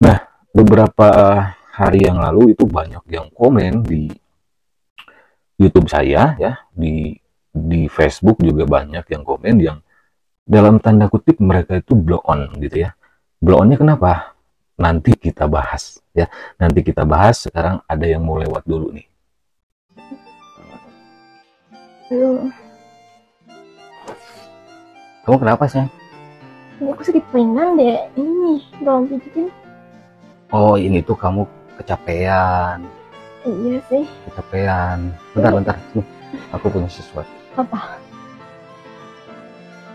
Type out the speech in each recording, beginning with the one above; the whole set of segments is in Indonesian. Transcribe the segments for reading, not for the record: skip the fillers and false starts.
Nah, beberapa hari yang lalu itu banyak yang komen di YouTube saya ya, di Facebook juga banyak yang komen yang dalam tanda kutip mereka itu blow on gitu ya. Blow onnya kenapa? Nanti kita bahas ya. Nanti kita bahas. Sekarang ada yang mau lewat dulu nih. Aduh, Kamu kenapa sih? ini aku sakit pinggang deh. Ini nih, tolong pijitin. Oh, ini tuh kamu kecapean. Iya sih. Kecapean. Bentar. Nih, aku punya sesuatu. Apa?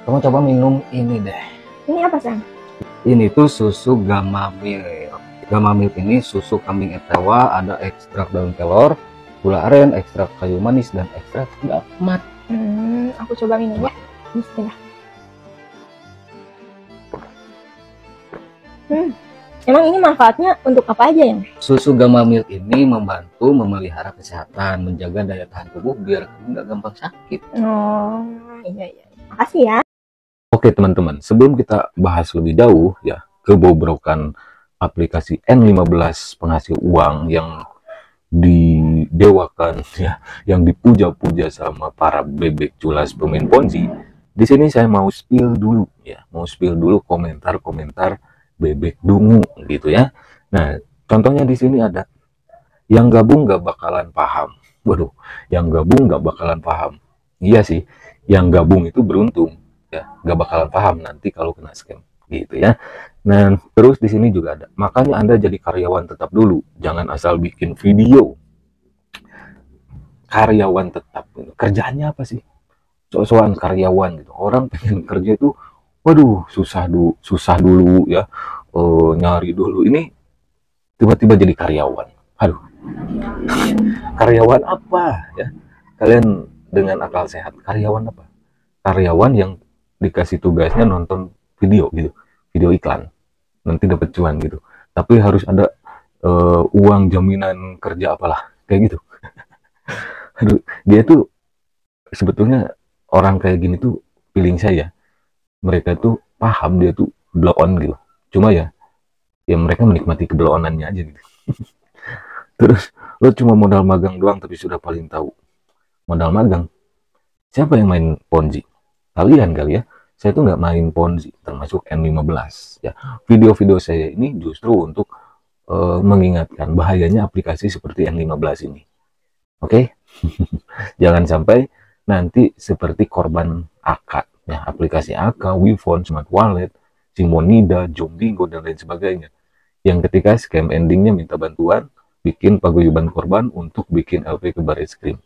Kamu coba minum ini deh. Ini apa, Sang? Ini tuh susu Gamma Milk. Gamma Milk ini susu kambing etawa, ada ekstrak daun kelor, gula aren, ekstrak kayu manis, dan ekstrak mat. Aku coba minum ya. Bismillah. Emang ini manfaatnya untuk apa aja ya? Susu Gamma Milk ini membantu memelihara kesehatan, menjaga daya tahan tubuh biar kamu nggak gampang sakit. Oh, iya. Makasih ya. Oke teman-teman, sebelum kita bahas lebih jauh ya kebobrokan aplikasi N15 penghasil uang yang didewakan ya, yang dipuja-puja sama para bebek culas pemain ponzi. Di sini saya mau spill dulu ya, mau spill dulu komentar-komentar bebek dungu gitu ya. Nah, contohnya di sini ada yang gabung gak bakalan paham. Waduh, yang gabung gak bakalan paham. Iya sih, yang gabung itu beruntung ya, gak bakalan paham nanti kalau kena scam gitu ya. Nah, terus di sini juga ada, makanya Anda jadi karyawan tetap dulu, jangan asal bikin video. Karyawan tetap, kerjaannya apa sih? Soal karyawan gitu. Orang pengen kerja itu, waduh, susah dulu ya, nyari dulu. Ini tiba-tiba jadi karyawan. Aduh, karyawan apa ya? Kalian dengan akal sehat, karyawan apa? Karyawan yang dikasih tugasnya nonton video gitu, video iklan, nanti dapat cuan gitu. Tapi harus ada uang jaminan kerja apalah, kayak gitu. Aduh, dia tuh sebetulnya orang kayak gini tuh feeling saya, mereka tuh paham dia tuh blow on gitu. Cuma ya mereka menikmati keblow-onannya aja gitu. Terus lo cuma modal magang doang tapi sudah paling tahu modal magang. Siapa yang main Ponzi? Kalian kali ya. Saya tuh nggak main Ponzi, termasuk N15 ya. Video-video saya ini justru untuk mengingatkan bahayanya aplikasi seperti N15 ini. Oke? Jangan sampai nanti seperti korban AK ya, aplikasi AK, Wifone, Smart Wallet, Simonida, Jombingo, dan lain sebagainya. Yang ketika scam endingnya minta bantuan, bikin paguyuban korban untuk bikin LP ke baris krim.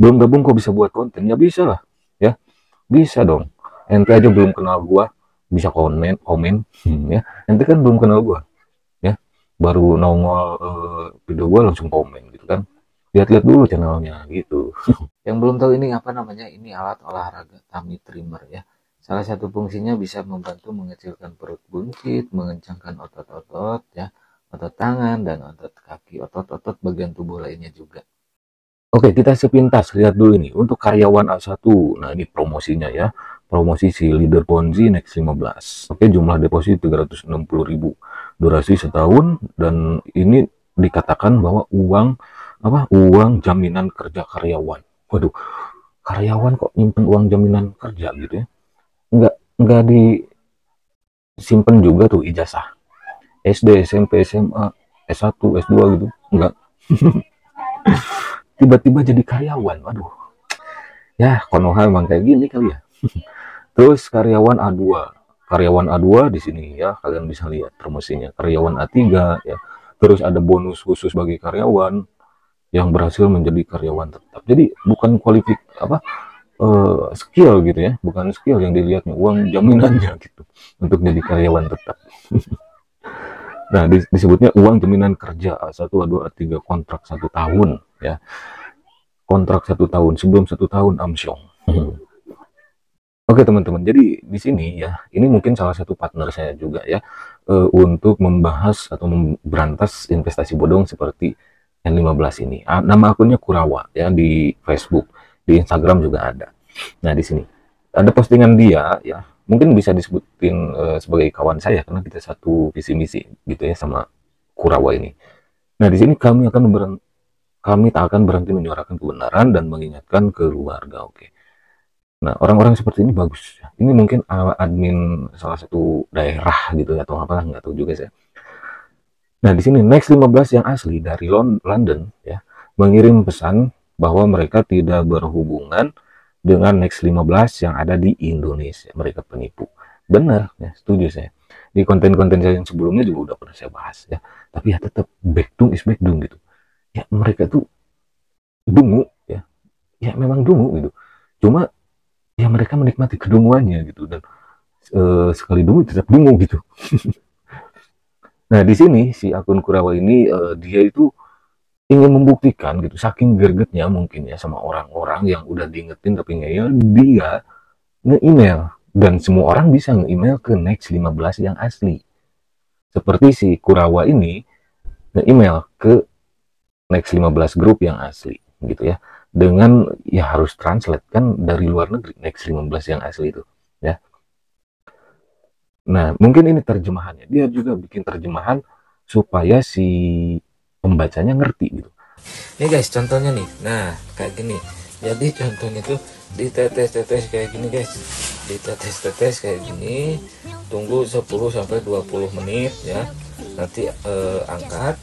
Belum gabung kok bisa buat konten? Ya bisa lah, ya bisa dong. Ente aja belum kenal gua, bisa komen, ya. Ente kan belum kenal gua, ya. Baru nongol video gua langsung komen gitu kan. Lihat-lihat dulu channelnya gitu. Yang belum tahu ini apa namanya, ini alat olahraga tummy trimmer ya. Salah satu fungsinya bisa membantu mengecilkan perut buncit, mengencangkan otot-otot ya, otot tangan dan otot kaki, otot-otot bagian tubuh lainnya juga. Oke, kita sepintas lihat dulu ini untuk karyawan A1. Nah, ini promosinya ya. Promosi si leader Ponzi Next 15. Oke, jumlah deposit 360.000. Durasi setahun dan ini dikatakan bahwa uang jaminan kerja karyawan. Waduh, karyawan kok nyimpen uang jaminan kerja gitu ya? Enggak disimpan juga tuh ijazah SD, SMP, SMA, S1, S2 gitu. Enggak. Tiba-tiba jadi karyawan. Waduh. Ya, Konoha emang kayak gini kali ya. Terus karyawan A2. Karyawan A2 di sini ya, kalian bisa lihat promosinya. Karyawan A3 ya. Terus ada bonus khusus bagi karyawan yang berhasil menjadi karyawan tetap. Jadi bukan skill gitu ya, bukan skill yang dilihatnya, uang jaminannya gitu untuk jadi karyawan tetap. Nah, disebutnya uang jaminan kerja A1, A2, A3, kontrak 1 tahun ya. Kontrak 1 tahun, sebelum 1 tahun amsyong. Oke teman-teman, jadi di sini ya, ini mungkin salah satu partner saya juga ya, untuk membahas atau memberantas investasi bodong seperti N15 ini. Nama akunnya Kurawa ya, di Facebook, di Instagram juga ada. Nah, di sini ada postingan dia ya, mungkin bisa disebutin sebagai kawan saya karena kita satu visi misi gitu ya sama Kurawa ini. Nah, di sini kami tak akan berhenti menyuarakan kebenaran dan mengingatkan keluarga. Oke. Nah, orang-orang seperti ini bagus. Ini mungkin admin salah satu daerah gitu ya, atau apa, nggak tahu juga saya. Nah, di sini Next 15 yang asli dari London ya, mengirim pesan bahwa mereka tidak berhubungan dengan Next 15 yang ada di Indonesia. Mereka penipu. Benar, ya, setuju saya. Di konten-konten saya yang sebelumnya juga udah pernah saya bahas ya. Tapi ya tetap backdoor is backdoor gitu. Ya, mereka tuh dungu ya. Ya memang dungu gitu. Cuma ya mereka menikmati kedunguannya gitu, dan sekali dungu tetap dungu gitu. Nah, di sini si akun Kurawa ini dia itu ingin membuktikan gitu, saking gregetnya mungkin ya sama orang-orang yang udah diingetin tapi ngeyel, dia nge-email, dan semua orang bisa nge-email ke Next 15 yang asli. Seperti si Kurawa ini nge-email ke Next 15 grup yang asli gitu ya. Dengan ya harus translate kan dari luar negeri Next 15 yang asli itu ya. Nah, mungkin ini terjemahannya. Dia juga bikin terjemahan supaya si pembacanya ngerti gitu. Nih guys, contohnya nih. Nah, kayak gini. Jadi contohnya tuh ditetes-tetes kayak gini guys. Ditetes-tetes kayak gini. Tunggu 10 sampai 20 menit ya. Nanti angkat,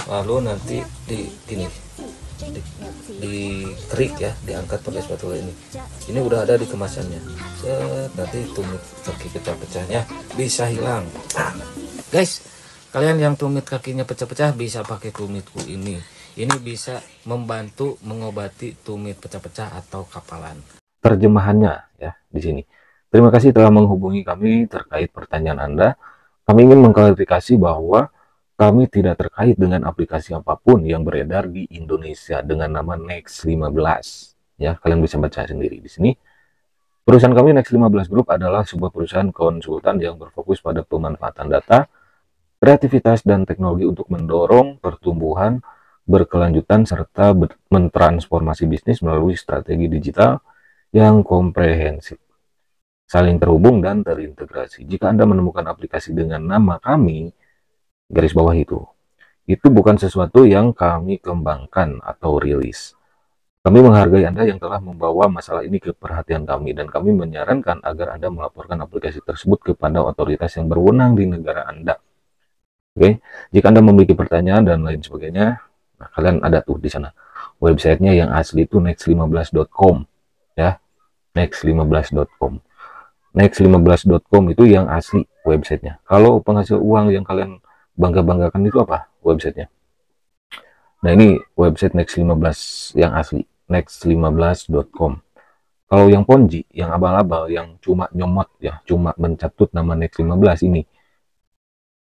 lalu nanti di gini. Di krik ya, diangkat pakai spatula ini. Ini udah ada di kemasannya. Set, nanti tumit kaki pecah-pecahnya bisa hilang. Guys, kalian yang tumit kakinya pecah-pecah bisa pakai tumitku ini. Ini bisa membantu mengobati tumit pecah-pecah atau kapalan. Terjemahannya ya di sini. Terima kasih telah menghubungi kami terkait pertanyaan Anda. Kami ingin mengklarifikasi bahwa kami tidak terkait dengan aplikasi apapun yang beredar di Indonesia dengan nama Next 15. Ya, kalian bisa baca sendiri di sini. Perusahaan kami Next 15 Group adalah sebuah perusahaan konsultan yang berfokus pada pemanfaatan data, kreativitas, dan teknologi untuk mendorong pertumbuhan berkelanjutan serta mentransformasi bisnis melalui strategi digital yang komprehensif, saling terhubung dan terintegrasi. Jika Anda menemukan aplikasi dengan nama kami, garis bawah itu bukan sesuatu yang kami kembangkan atau rilis. Kami menghargai Anda yang telah membawa masalah ini ke perhatian kami, dan kami menyarankan agar Anda melaporkan aplikasi tersebut kepada otoritas yang berwenang di negara Anda. Oke, jika Anda memiliki pertanyaan dan lain sebagainya, nah, kalian ada tuh di sana websitenya yang asli itu next15.com ya, next15.com. Next15.com itu yang asli websitenya. Kalau penghasil uang yang kalian bangga-banggakan itu apa websitenya? Nah, ini website Next15 yang asli, next15.com. Kalau yang ponzi, yang abal-abal, yang cuma nyomot ya, cuma mencatut nama Next15 ini,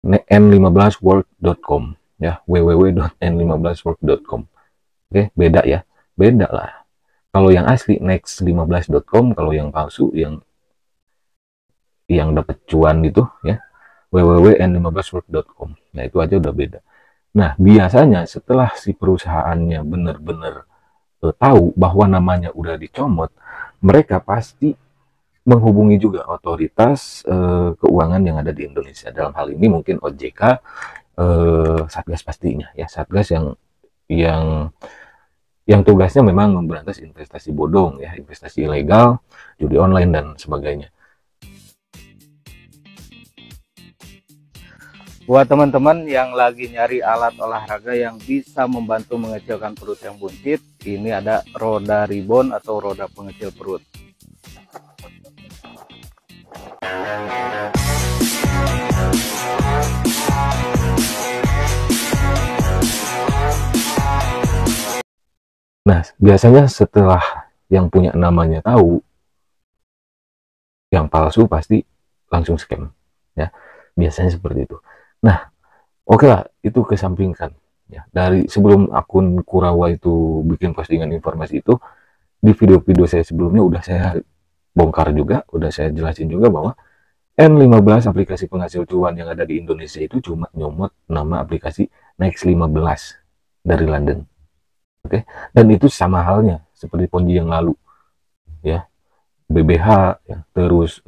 n15world.com ya, www.n15world.com. Oke, beda ya, beda lah. Kalau yang asli next15.com, kalau yang palsu yang dapat cuan itu ya, www.n15world.com. Nah, itu aja udah beda. Nah, biasanya setelah si perusahaannya benar-benar tahu bahwa namanya udah dicomot, mereka pasti menghubungi juga otoritas keuangan yang ada di Indonesia. Dalam hal ini mungkin OJK, Satgas pastinya ya, Satgas yang tugasnya memang memberantas investasi bodong ya, investasi ilegal, judi online dan sebagainya. Buat teman-teman yang lagi nyari alat olahraga yang bisa membantu mengecilkan perut yang buncit, ini ada roda ribon atau roda pengecil perut. Nah, biasanya setelah yang punya namanya tahu, yang palsu pasti langsung scam ya, biasanya seperti itu. Nah, oke lah, itu kesampingkan ya. Dari sebelum akun Kurawa itu bikin postingan informasi itu, di video-video saya sebelumnya udah saya bongkar juga, udah saya jelasin juga bahwa N15 aplikasi penghasil cuan yang ada di Indonesia itu cuma nyomot nama aplikasi Next15 dari London. Oke, dan itu sama halnya seperti ponzi yang lalu ya. BBH ya, terus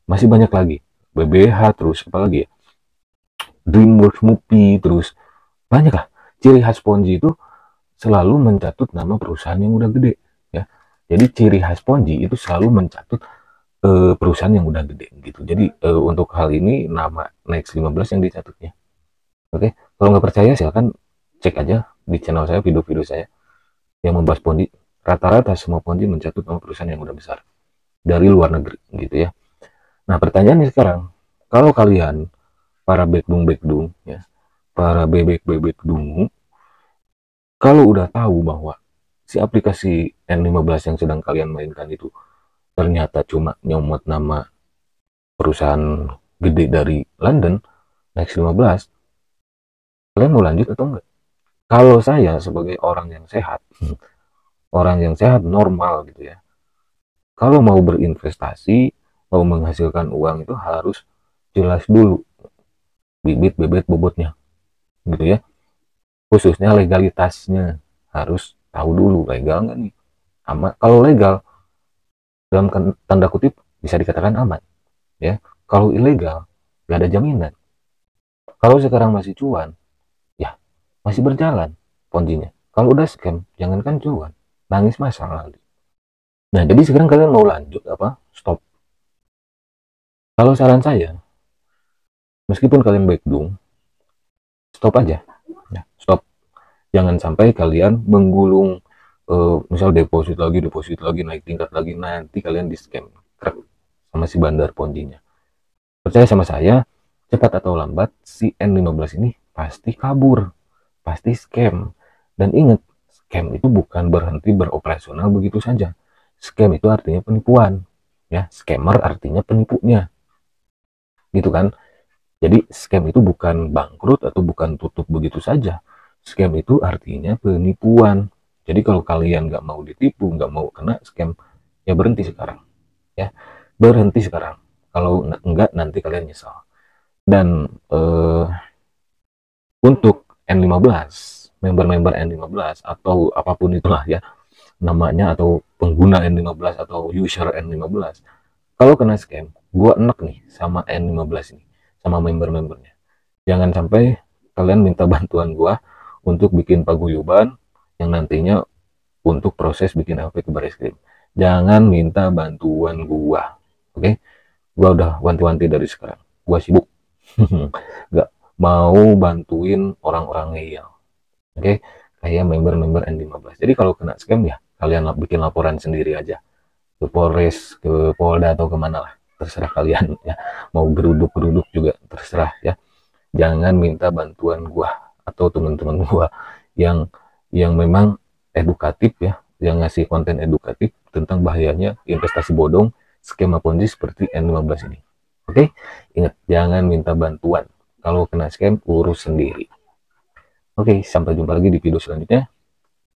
masih banyak lagi, BBH, terus apa lagi ya, DreamWorks Movie, terus banyak lah. Ciri khas Ponzi itu selalu mencatut nama perusahaan yang udah gede ya. Jadi ciri khas Ponzi itu selalu mencatut perusahaan yang udah gede gitu. Jadi untuk hal ini nama Next 15 yang dicatutnya. Oke, kalau nggak percaya silahkan cek aja di channel saya, video-video saya yang membahas Ponzi. Rata-rata semua Ponzi mencatut nama perusahaan yang udah besar dari luar negeri gitu ya. Nah pertanyaannya sekarang, kalau kalian para bekdung-bekdung ya, para bebek-bebek dungu, kalau udah tahu bahwa si aplikasi N15 yang sedang kalian mainkan itu ternyata cuma nyomot nama perusahaan gede dari London, Next 15, kalian mau lanjut atau enggak? Kalau saya sebagai orang yang sehat, orang yang sehat normal gitu ya, kalau mau berinvestasi, mau menghasilkan uang itu harus jelas dulu bibit bebet bobotnya gitu ya, khususnya legalitasnya harus tahu dulu legal nggak nih. Kalau legal dalam tanda kutip bisa dikatakan aman ya, kalau ilegal nggak ada jaminan. Kalau sekarang masih cuan ya masih berjalan ponzinya, kalau udah scam jangankan cuan, nangis masalah. Nah jadi sekarang kalian mau lanjut apa stop? Kalau saran saya, meskipun kalian bekdung, stop aja ya, stop. Jangan sampai kalian menggulung misal deposit lagi naik tingkat lagi, nanti kalian di scam sama si bandar ponzinya. Percaya sama saya, cepat atau lambat si N15 ini pasti kabur, pasti scam. Dan ingat, scam itu bukan berhenti beroperasional begitu saja. Scam itu artinya penipuan ya, scammer artinya penipunya gitu kan. Jadi scam itu bukan bangkrut atau bukan tutup begitu saja. Scam itu artinya penipuan. Jadi kalau kalian nggak mau ditipu, nggak mau kena scam, ya berhenti sekarang ya, berhenti sekarang. Kalau enggak nanti kalian nyesal. Dan untuk N15, member-member N15 atau apapun itulah ya namanya, atau pengguna N15 atau user N15, kalau kena scam, gua enek nih sama N15 ini, sama member-membernya. Jangan sampai kalian minta bantuan gua untuk bikin paguyuban yang nantinya untuk proses bikin LP ke Bareskrim. Jangan minta bantuan gua, oke? Gua udah wanti-wanti dari sekarang. Gua sibuk, nggak mau bantuin orang-orang ngeyel, oke? Kayak member-member N15. Jadi kalau kena scam ya kalian bikin laporan sendiri aja ke Polres, ke Polda atau kemana lah, terserah kalian ya. Mau geruduk-geruduk juga terserah ya. Jangan minta bantuan gua atau teman-teman gua yang memang edukatif ya, yang ngasih konten edukatif tentang bahayanya investasi bodong, skema ponzi seperti N15 ini. Oke, ingat jangan minta bantuan. Kalau kena scam urus sendiri. Oke, sampai jumpa lagi di video selanjutnya.